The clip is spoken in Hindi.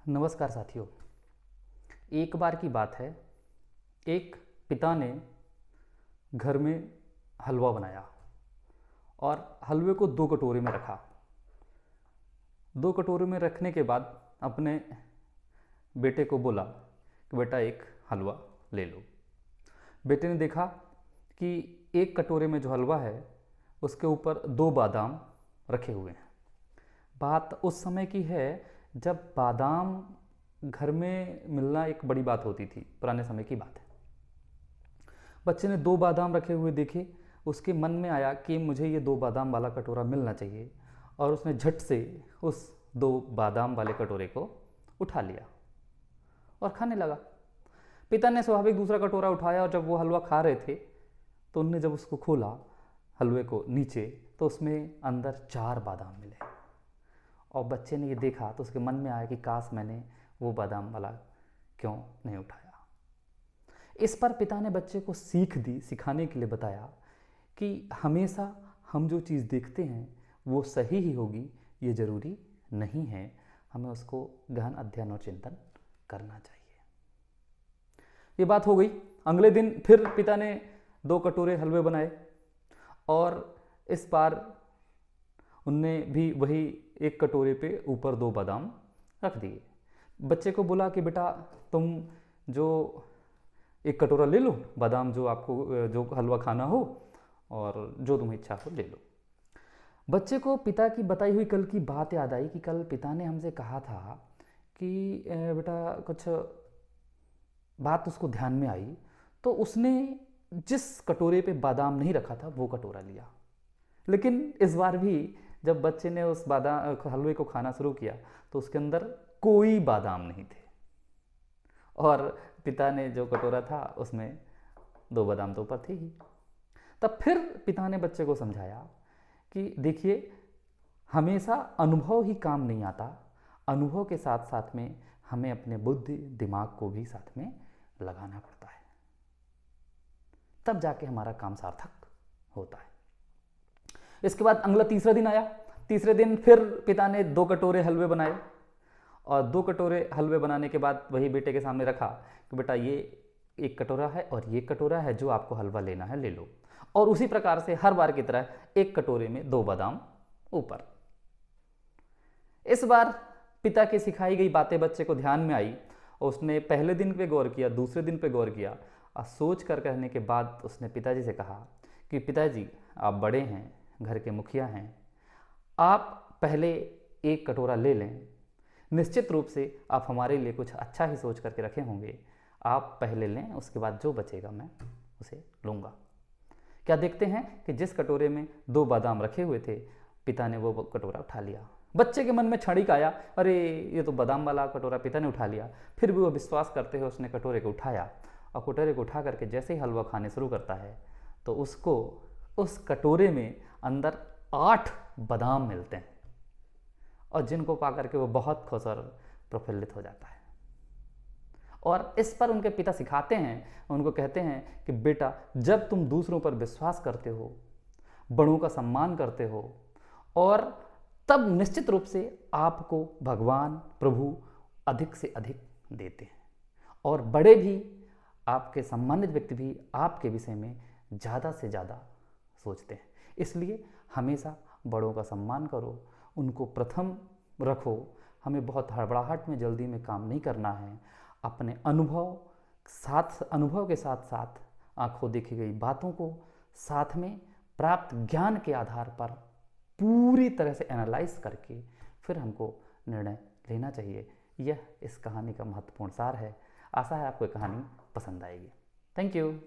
नमस्कार साथियों। एक बार की बात है, एक पिता ने घर में हलवा बनाया और हलवे को 2 कटोरे में रखा। 2 कटोरे में रखने के बाद अपने बेटे को बोला कि बेटा एक हलवा ले लो। बेटे ने देखा कि एक कटोरे में जो हलवा है उसके ऊपर 2 बादाम रखे हुए हैं। बात उस समय की है जब बादाम घर में मिलना एक बड़ी बात होती थी, पुराने समय की बात है। बच्चे ने 2 बादाम रखे हुए देखे, उसके मन में आया कि मुझे ये 2 बादाम वाला कटोरा मिलना चाहिए और उसने झट से उस 2 बादाम वाले कटोरे को उठा लिया और खाने लगा। पिता ने स्वाभाविक दूसरा कटोरा उठाया और जब वो हलवा खा रहे थे तो उनने जब उसको खोला हलवे को नीचे, तो उसमें अंदर 4 बादाम मिले और बच्चे ने ये देखा तो उसके मन में आया कि काश मैंने वो बादाम वाला क्यों नहीं उठाया। इस पर पिता ने बच्चे को सीख दी, सिखाने के लिए बताया कि हमेशा हम जो चीज़ देखते हैं वो सही ही होगी ये ज़रूरी नहीं है, हमें उसको गहन अध्ययन और चिंतन करना चाहिए। ये बात हो गई। अगले दिन फिर पिता ने 2 कटोरे हलवे बनाए और इस बार उनने भी वही एक कटोरे पे ऊपर 2 बादाम रख दिए। बच्चे को बोला कि बेटा तुम जो एक कटोरा ले लो बादाम, जो आपको जो हलवा खाना हो और जो तुम्हें इच्छा हो ले लो। बच्चे को पिता की बताई हुई कल की बात याद आई कि कल पिता ने हमसे कहा था कि बेटा कुछ बात उसको ध्यान में आई, तो उसने जिस कटोरे पे बादाम नहीं रखा था वो कटोरा लिया। लेकिन इस बार भी जब बच्चे ने उस बादाम हलवे को खाना शुरू किया तो उसके अंदर कोई बादाम नहीं थे और पिता ने जो कटोरा था उसमें 2 बादाम तो ऊपर थे ही। तब फिर पिता ने बच्चे को समझाया कि देखिए, हमेशा अनुभव ही काम नहीं आता, अनुभव के साथ साथ में हमें अपने बुद्धि दिमाग को भी साथ में लगाना पड़ता है, तब जाके हमारा काम सार्थक होता है। इसके बाद अगला तीसरा दिन आया। तीसरे दिन फिर पिता ने 2 कटोरे हलवे बनाए और 2 कटोरे हलवे बनाने के बाद वही बेटे के सामने रखा कि बेटा ये एक कटोरा है और ये कटोरा है, जो आपको हलवा लेना है ले लो। और उसी प्रकार से हर बार की तरह एक कटोरे में 2 बादाम ऊपर। इस बार पिता की सिखाई गई बातें बच्चे को ध्यान में आई और उसने पहले दिन पे गौर किया, दूसरे दिन पे गौर किया और सोच कर कहने के बाद उसने पिताजी से कहा कि पिताजी आप बड़े हैं, घर के मुखिया हैं, आप पहले एक कटोरा ले लें, निश्चित रूप से आप हमारे लिए कुछ अच्छा ही सोच करके रखे होंगे, आप पहले लें, उसके बाद जो बचेगा मैं उसे लूँगा। क्या देखते हैं कि जिस कटोरे में 2 बादाम रखे हुए थे पिता ने वो कटोरा उठा लिया। बच्चे के मन में क्षणिक आया, अरे ये तो बादाम वाला कटोरा पिता ने उठा लिया। फिर भी वो विश्वास करते हुए उसने कटोरे को उठाया और कटोरे को उठा करके जैसे ही हलवा खाने शुरू करता है तो उसको उस कटोरे में अंदर 8 बादाम मिलते हैं और जिनको पा करके वो बहुत खुश और प्रफुल्लित हो जाता है। और इस पर उनके पिता सिखाते हैं, उनको कहते हैं कि बेटा जब तुम दूसरों पर विश्वास करते हो, बड़ों का सम्मान करते हो, और तब निश्चित रूप से आपको भगवान प्रभु अधिक से अधिक देते हैं और बड़े भी, आपके सम्मानित व्यक्ति भी आपके विषय में ज़्यादा से ज़्यादा सोचते हैं। इसलिए हमेशा बड़ों का सम्मान करो, उनको प्रथम रखो। हमें बहुत हड़बड़ाहट में जल्दी में काम नहीं करना है। अपने अनुभव के साथ साथ आंखों देखी गई बातों को साथ में प्राप्त ज्ञान के आधार पर पूरी तरह से एनालाइज करके फिर हमको निर्णय लेना चाहिए। यह इस कहानी का महत्वपूर्ण सार है। आशा है आपको ये कहानी पसंद आएगी। Thank you.